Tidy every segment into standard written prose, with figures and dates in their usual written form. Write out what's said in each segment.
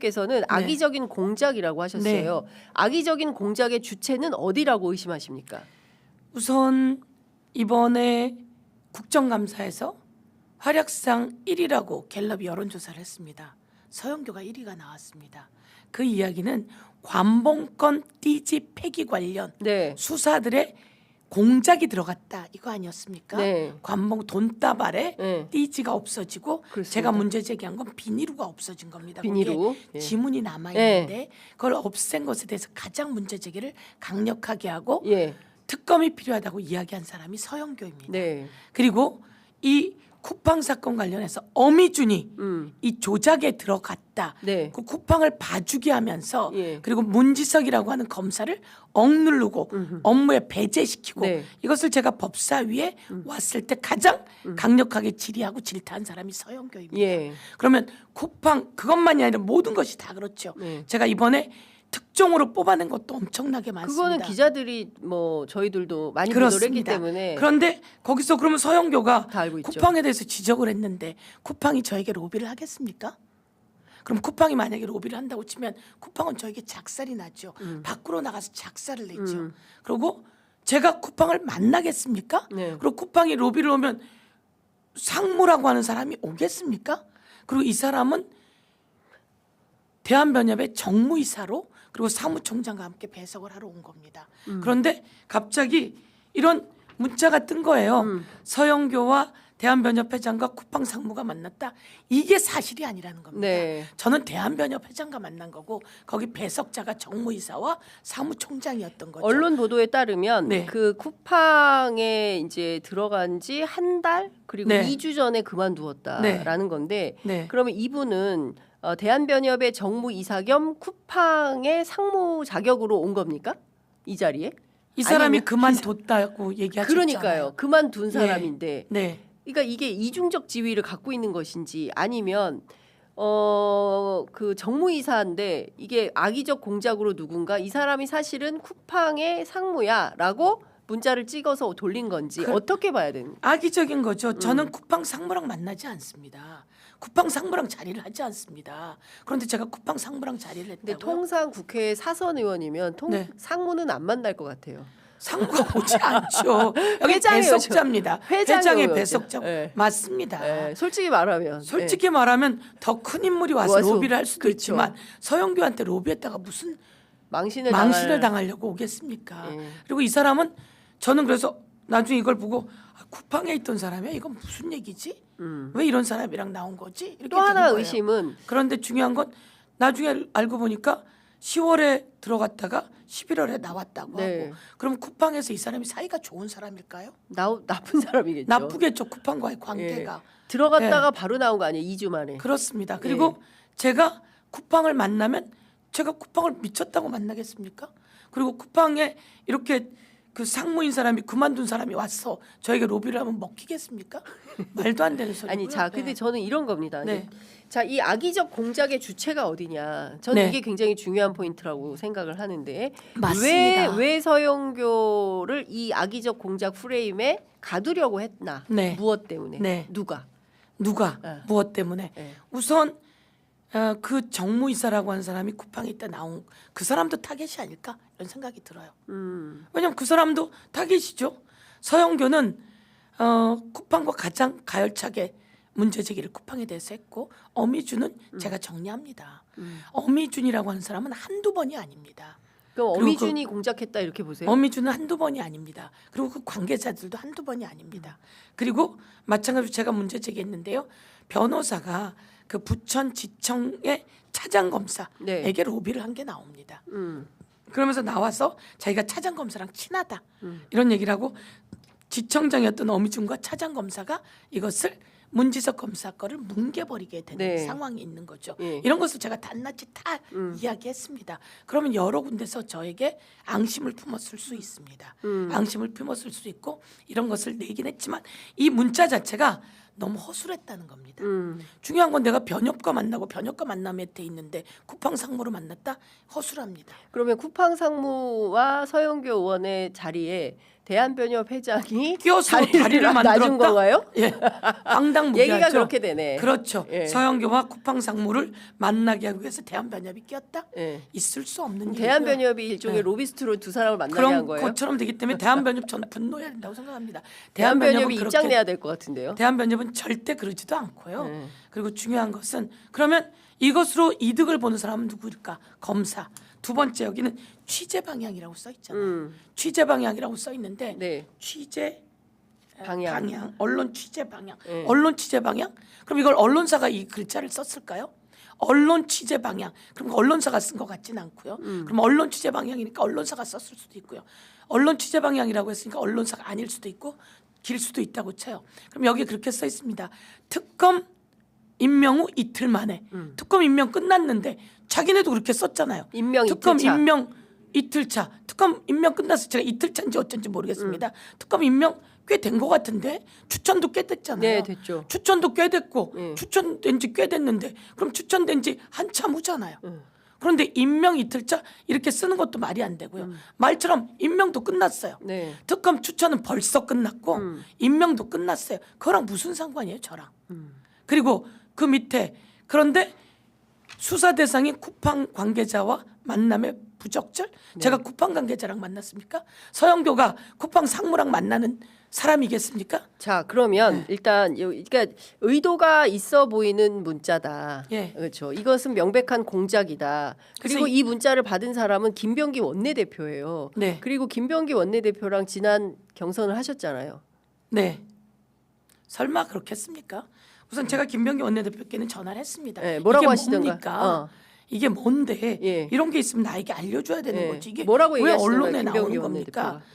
의원께서는 악의적인 공작이라고 하셨어요. 악의적인 공작의 주체는 어디라고 의심하십니까? 우선 이번에 국정감사에서 활약상 1위라고 갤럽이 여론조사를 했습니다. 서영교가 1위가 나왔습니다. 그 이야기는 관봉권 띠지 폐기 관련 수사들의 공작이 들어갔다 이거 아니었습니까? 관봉 돈다발에 띠지가 없어지고 그렇습니다. 제가 문제 제기한 건 비니루가 없어진 겁니다. 비니루 지문이 남아 있는데 그걸 없앤 것에 대해서 가장 문제 제기를 강력하게 하고 특검이 필요하다고 이야기한 사람이 서영교입니다. 그리고 이 쿠팡 사건 관련해서 어미준이 이 조작에 들어갔다. 그 쿠팡을 봐주게 하면서 그리고 문지석이라고 하는 검사를 억누르고 업무에 배제시키고 이것을 제가 법사위에 왔을 때 가장 강력하게 질의하고 질타한 사람이 서영교입니다. 그러면 쿠팡 그것만이 아니라 모든 것이 다 그렇죠. 제가 이번에 특종으로 뽑아낸 것도 엄청나게 많습니다. 그거는 기자들이 뭐 저희들도 많이 보도를 했기 때문에. 그런데 거기서 그러면 서영교가 다 알고 있죠. 쿠팡에 대해서 지적을 했는데 쿠팡이 저에게 로비를 하겠습니까? 그럼 쿠팡이 만약에 로비를 한다고 치면 쿠팡은 저에게 작살이 나죠. 밖으로 나가서 작살을 내죠. 그리고 제가 쿠팡을 만나겠습니까? 그리고 쿠팡이 로비를 오면 상무라고 하는 사람이 오겠습니까? 그리고 이 사람은 대한변협의 정무이사로 그리고 사무총장과 함께 배석을 하러 온 겁니다. 그런데 갑자기 이런 문자가 뜬 거예요. 서영교와 대한변협 회장과 쿠팡 상무가 만났다. 이게 사실이 아니라는 겁니다. 저는 대한변협 회장과 만난 거고 거기 배석자가 정무이사와 사무총장이었던 거죠. 언론 보도에 따르면 그 쿠팡에 이제 들어간 지 한 달 그리고 2주 전에 그만두었다라는 건데 그러면 이분은 대한변협의 정무이사 겸 쿠팡의 상무 자격으로 온 겁니까? 이 자리에? 이 사람이 그만뒀다고 얘기하셨잖아요. 그러니까요. 그만둔 사람인데 그러니까 이게 이중적 지위를 갖고 있는 것인지 아니면 그 정무이사인데 이게 악의적 공작으로 누군가 이 사람이 사실은 쿠팡의 상무야라고 문자를 찍어서 돌린 건지 어떻게 봐야 되는? 악의적인 거죠. 저는 쿠팡 상무랑 만나지 않습니다. 쿠팡 상무랑 자리를 하지 않습니다. 그런데 제가 쿠팡 상무랑 자리를 했다고요? 근데 통상 국회 사선 의원이면 상무는 안 만날 것 같아요. 상무가 오지 않죠. 여기 배석자입니다. 회장의 배석자 맞습니다. 솔직히 말하면 더 큰 인물이 와서 로비를 할 수도 있지만 서영교한테 로비했다가 무슨 망신을 당하려고 오겠습니까? 그리고 이 사람은 저는 그래서 나중에 이걸 보고 쿠팡에 있던 사람이야. 이건 무슨 얘기지? 왜 이런 사람이랑 나온 거지? 이렇게 또 하나 거예요. 의심은 그런데 중요한 건 나중에 알고 보니까 10월에 들어갔다가 11월에 나왔다고 하고 그럼 쿠팡에서 이 사람이 사이가 좋은 사람일까요? 나쁜 사람이겠죠. 나쁘겠죠. 쿠팡과의 관계가. 들어갔다가 바로 나온 거 아니에요? 2주 만에. 그렇습니다. 그리고 제가 쿠팡을 만나면 제가 쿠팡을 미쳤다고 만나겠습니까? 그리고 쿠팡에 이렇게 그 상무인 사람이 그만둔 사람이 와서 저에게 로비를 하면 먹히겠습니까? 말도 안 되는 소리고요. 아니 근데 저는 이런 겁니다. 자, 이 악의적 공작의 주체가 어디냐? 저는 이게 굉장히 중요한 포인트라고 생각을 하는데 맞습니다. 왜 서영교를 이 악의적 공작 프레임에 가두려고 했나? 무엇 때문에? 누가 무엇 때문에? 우선 그 정무이사라고 하는 사람이 쿠팡에 있다 나온 그 사람도 타겟이 아닐까 이런 생각이 들어요. 왜냐하면 그 사람도 타겟이죠. 서영교는 쿠팡과 가장 가열차게 문제 제기를 쿠팡에 대해서 했고 어미준은 제가 정리합니다. 어미준이라고 하는 사람은 한두 번이 아닙니다. 그럼 어미준이 공작했다 이렇게 보세요? 어미준은 한두 번이 아닙니다. 그리고 그 관계자들도 한두 번이 아닙니다. 그리고 마찬가지로 제가 문제 제기했는데요. 변호사가 그 부천지청의 차장검사에게 로비를 한 게 나옵니다. 그러면서 나와서 자기가 차장검사랑 친하다 이런 얘기를 하고 지청장이었던 어미준과 차장검사가 이것을 문지석 검사 거를 뭉개버리게 되는 상황이 있는 거죠. 이런 것을 제가 낱낱이 다 이야기했습니다. 그러면 여러 군데서 저에게 앙심을 품었을 수 있습니다. 앙심을 품었을 수 있고 이런 것을 내긴 했지만 이 문자 자체가 너무 허술했다는 겁니다. 중요한 건 내가 변협과 만나고 변협과 만남에 돼 있는데 쿠팡 상무로 만났다? 허술합니다. 그러면 쿠팡 상무와 서영교 의원의 자리에 대한변협 회장이 끼어서 다리를 놔준 만들었다. 건가요? 예, 황당무계하죠. 얘기가 그렇게 되네. 그렇죠. 예. 서영교와 쿠팡상무를 만나게 하기 위해서 대한변협이 끼었다. 예. 있을 수 없는 일이고요. 대한변협이 일종의 예. 로비스트로 두 사람을 만나게 그런 한 거예요. 것처럼 되기 때문에 대한변협 저는 분노해야 된다고 생각합니다. 대한변협이 그렇게- 입장 내야 될 것 같은데요. 대한변협은 절대 그러지도 않고요. 네. 그리고 중요한 것은 그러면 이것으로 이득을 보는 사람은 누구일까? 검사. 두 번째 여기는 취재 방향이라고 써 있잖아요. 취재 방향이라고 써 있는데 네. 취재 방향. 언론 취재 방향, 네. 언론 취재 방향. 그럼 이걸 언론사가 이 글자를 썼을까요? 언론 취재 방향. 그럼 언론사가 쓴 것 같지는 않고요. 그럼 언론 취재 방향이니까 언론사가 썼을 수도 있고요. 언론 취재 방향이라고 했으니까 언론사가 아닐 수도 있고 길 수도 있다고 쳐요. 그럼 여기 그렇게 써 있습니다. 특검 임명 후 이틀 만에 특검 임명 끝났는데 자기네도 그렇게 썼잖아요. 임명 특검 이틀차. 임명 이틀차. 특검 임명 끝났어. 제가 이틀차인지 어쩐지 모르겠습니다. 특검 임명 꽤 된 것 같은데 추천도 꽤 됐잖아요. 네, 됐죠. 추천도 꽤 됐고 네. 추천된 지 꽤 됐는데 그럼 추천된 지 한참 후잖아요. 그런데 임명 이틀차 이렇게 쓰는 것도 말이 안 되고요. 말처럼 임명도 끝났어요. 네. 특검 추천은 벌써 끝났고 임명도 끝났어요. 그거랑 무슨 상관이에요, 저랑? 그리고 그 밑에 그런데 수사 대상인 쿠팡 관계자와 만남의 부적절? 제가 쿠팡 관계자랑 만났습니까? 서영교가 쿠팡 상무랑 만나는 사람이겠습니까? 자, 그러면 일단 그러니까 의도가 있어 보이는 문자다. 예. 그렇죠. 이것은 명백한 공작이다. 그리고 그래서 이 문자를 받은 사람은 김병기 원내대표예요. 네. 그리고 김병기 원내대표랑 지난 경선을 하셨잖아요. 네. 설마 그렇겠습니까? 우선 제가 김병기 원내대표께는 전화를 했습니다. 네, 뭐라고 이게 하시던가? 뭡니까? 이게 뭔데? 예. 이런 게 있으면 나에게 알려줘야 되는 예. 거지. 이게 뭐라고 왜 얘기하시던가요, 언론에 김병기 나오는 원내대표가? 겁니까?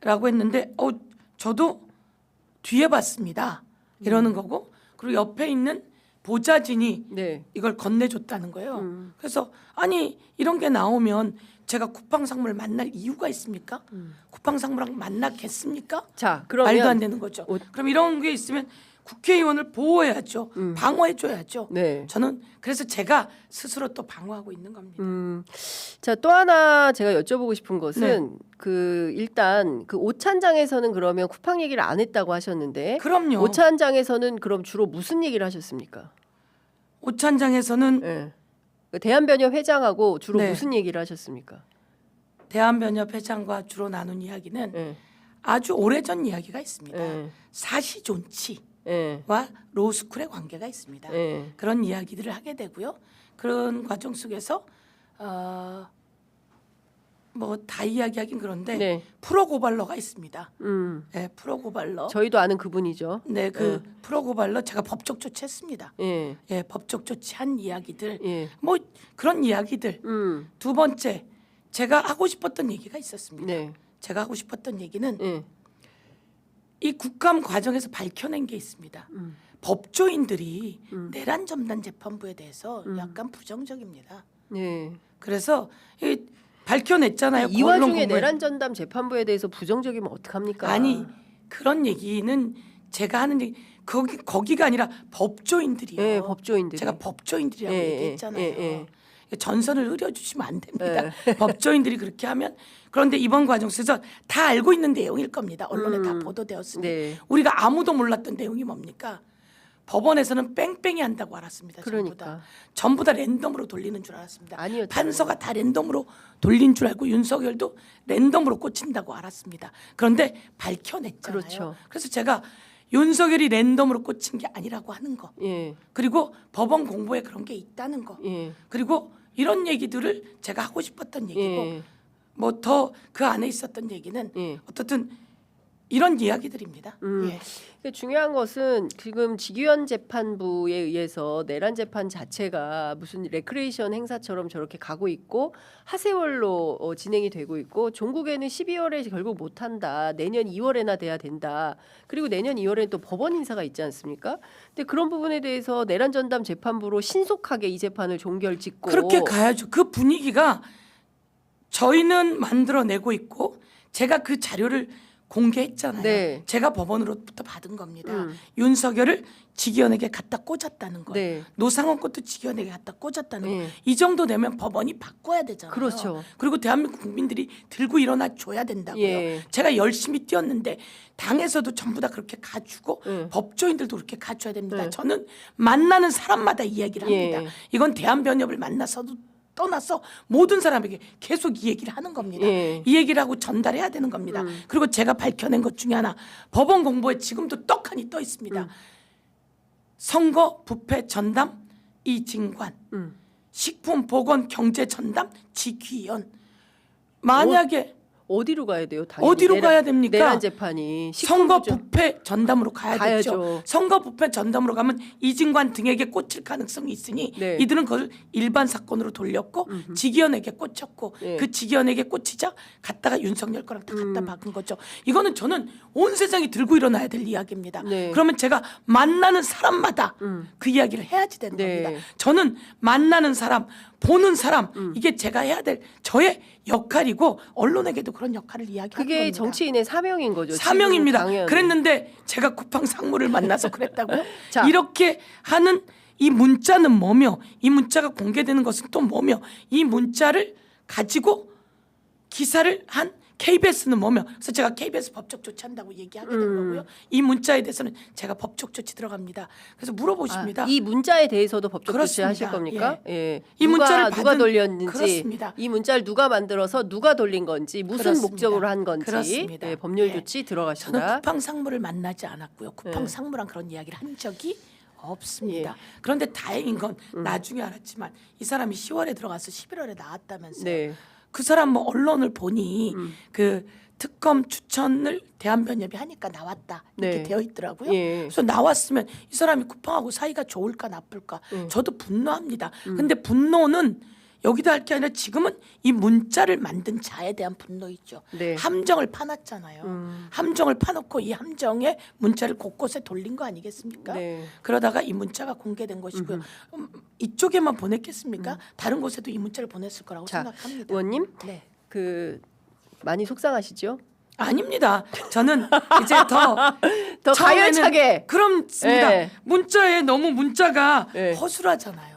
라고 했는데 저도 뒤에 봤습니다. 이러는 거고 그리고 옆에 있는 보좌진이 네. 이걸 건네줬다는 거예요. 그래서 아니 이런 게 나오면 제가 쿠팡 상무를 만날 이유가 있습니까? 쿠팡 상무랑 만나겠습니까? 자, 그러면 말도 안 되는 거죠. 그럼 이런 게 있으면 국회의원을 보호해야죠. 방어해줘야죠. 네. 저는 그래서 제가 스스로 또 방어하고 있는 겁니다. 자, 또 하나 제가 여쭤보고 싶은 것은 네. 그 일단 그 오찬장에서는 그러면 쿠팡 얘기를 안 했다고 하셨는데 그럼요. 오찬장에서는 그럼 주로 무슨 얘기를 하셨습니까? 오찬장에서는 네. 그 대한변협 회장하고 주로 네. 무슨 얘기를 하셨습니까? 대한변협 회장과 주로 나눈 이야기는 네. 아주 오래전 이야기가 있습니다. 네. 사시존치와 네. 로스쿨의 관계가 있습니다. 네. 그런 이야기들을 하게 되고요. 그런 과정 속에서 뭐 다 이야기하긴 그런데 네. 프로고발러가 있습니다. 네, 프로고발러. 저희도 아는 그분이죠. 네, 그 프로고발러 제가 법적 조치했습니다. 예. 예, 법적 조치한 이야기들, 예. 뭐 그런 이야기들. 두 번째, 제가 하고 싶었던 얘기가 있었습니다. 네. 제가 하고 싶었던 얘기는 예. 이 국감 과정에서 밝혀낸 게 있습니다. 법조인들이 내란 점단 재판부에 대해서 약간 부정적입니다. 예. 그래서 이 밝혀냈잖아요. 이 언론 와중에 공부에. 내란 전담 재판부에 대해서 부정적이면 어떡합니까? 아니 그런 얘기는 제가 하는 얘기 거기가 아니라 법조인들이요. 예, 법조인들이. 제가 법조인들이라고 예, 얘기했잖아요. 예. 전선을 흐려주시면 안 됩니다. 법조인들이 그렇게 하면 그런데 이번 과정 속에서 다 알고 있는 내용일 겁니다. 언론에 다 보도되었으니 네. 우리가 아무도 몰랐던 내용이 뭡니까? 법원에서는 뺑뺑이 한다고 알았습니다. 그러니까. 전부 다 랜덤으로 돌리는 줄 알았습니다. 아니었잖아요. 판서가 다 랜덤으로 돌린 줄 알고 윤석열도 랜덤으로 꽂힌다고 알았습니다. 그런데 밝혀냈잖아요. 그렇죠. 그래서 제가 윤석열이 랜덤으로 꽂힌 게 아니라고 하는 거. 예. 그리고 법원 공보에 그런 게 있다는 거. 예. 그리고 이런 얘기들을 제가 하고 싶었던 얘기고 예. 뭐 더 그 안에 있었던 얘기는 예. 어떻든 이런 이야기들입니다. 예. 근데 중요한 것은 지금 직위원 재판부에 의해서 내란 재판 자체가 무슨 레크레이션 행사처럼 저렇게 가고 있고 하세월로 진행이 되고 있고 종국에는 12월에 결국 못한다. 내년 2월에나 돼야 된다. 그리고 내년 2월에는 또 법원 인사가 있지 않습니까? 근데 그런 부분에 대해서 내란 전담 재판부로 신속하게 이 재판을 종결 짓고 그렇게 가야죠. 그 분위기가 저희는 만들어내고 있고 제가 그 자료를 공개했잖아요. 네. 제가 법원으로부터 받은 겁니다. 윤석열을 직위원에게 갖다 꽂았다는 거. 네. 노상원 것도 직위원에게 갖다 꽂았다는 거. 이 정도 되면 법원이 바꿔야 되잖아요. 그렇죠. 그리고 대한민국 국민들이 들고 일어나 줘야 된다고요. 예. 제가 열심히 뛰었는데 당에서도 전부 다 그렇게 가주고 법조인들도 그렇게 가줘야 됩니다. 저는 만나는 사람마다 이야기를 합니다. 이건 대한변협을 만나서도 떠나서 모든 사람에게 계속 이 얘기를 하는 겁니다. 이 얘기를 하고 전달해야 되는 겁니다. 그리고 제가 밝혀낸 것 중에 하나, 법원 공보에 지금도 떡하니 떠 있습니다. 선거 부패 전담 이진관, 식품보건경제 전담 지귀현. 만약에 어디로 가야 돼요? 당연히. 어디로 가야 됩니까? 내란 재판이 선거 식품부죠. 부패 전담으로 가야죠. 가야죠. 선거 부패 전담으로 가면 이진관 등에게 꽂힐 가능성이 있으니 네. 이들은 그걸 일반 사건으로 돌렸고 직위원에게 꽂혔고 그 직위원에게 꽂히자 갔다가 윤석열 거랑 다 갖다 박은 거죠. 이거는 저는 온 세상이 들고 일어나야 될 이야기입니다. 네. 그러면 제가 만나는 사람마다 그 이야기를 해야지 되는 네. 겁니다. 저는 만나는 사람, 보는 사람, 이게 제가 해야 될 저의 역할이고 언론에게도 그런 역할을 이야기하는 그게 겁니다. 정치인의 사명인 거죠. 사명입니다. 지금 당연히. 그랬는데 제가 쿠팡 상무를 만나서 그랬다고요? 자. 이렇게 하는 이 문자는 뭐며, 이 문자가 공개되는 것은 또 뭐며, 이 문자를 가지고 기사를 한 KBS는 뭐며. 그래서 제가 KBS 법적 조치한다고 얘기하게 된 거고요. 이 문자에 대해서는 제가 법적 조치 들어갑니다. 그래서 물어보십니다. 이 문자에 대해서도 법적 그렇습니다. 조치하실 겁니까? 예. 이 문자를 누가 받은- 돌렸는지, 그렇습니다. 이 문자를 누가 만들어서 누가 돌린 건지, 무슨 그렇습니다. 목적으로 한 건지, 그렇습니다. 예, 법률 예. 조치 저는 들어가신다. 쿠팡 상무를 만나지 않았고요. 쿠팡 네. 상무랑 그런 이야기를 한 적이 없습니다. 그런데 다행인 건 나중에 알았지만 이 사람이 10월에 들어가서 11월에 나왔다면서요. 네. 그 사람 뭐 언론을 보니 그 특검 추천을 대한변협이 하니까 나왔다 이렇게 네. 되어 있더라고요. 예. 그래서 나왔으면 이 사람이 쿠팡하고 사이가 좋을까 나쁠까 저도 분노합니다. 근데 분노는 여기다 할 게 아니라 지금은 이 문자를 만든 자에 대한 분노이죠. 네. 함정을 파놨잖아요. 함정을 파놓고 이 함정에 문자를 곳곳에 돌린 거 아니겠습니까? 네. 그러다가 이 문자가 공개된 것이고요. 이쪽에만 보냈겠습니까? 다른 곳에도 이 문자를 보냈을 거라고 자, 생각합니다. 의원님, 네. 그 많이 속상하시죠? 아닙니다. 저는 이제 더 더 처음에는 가열차게. 그렇습니다. 예. 문자에 너무 문자가 예. 허술하잖아요.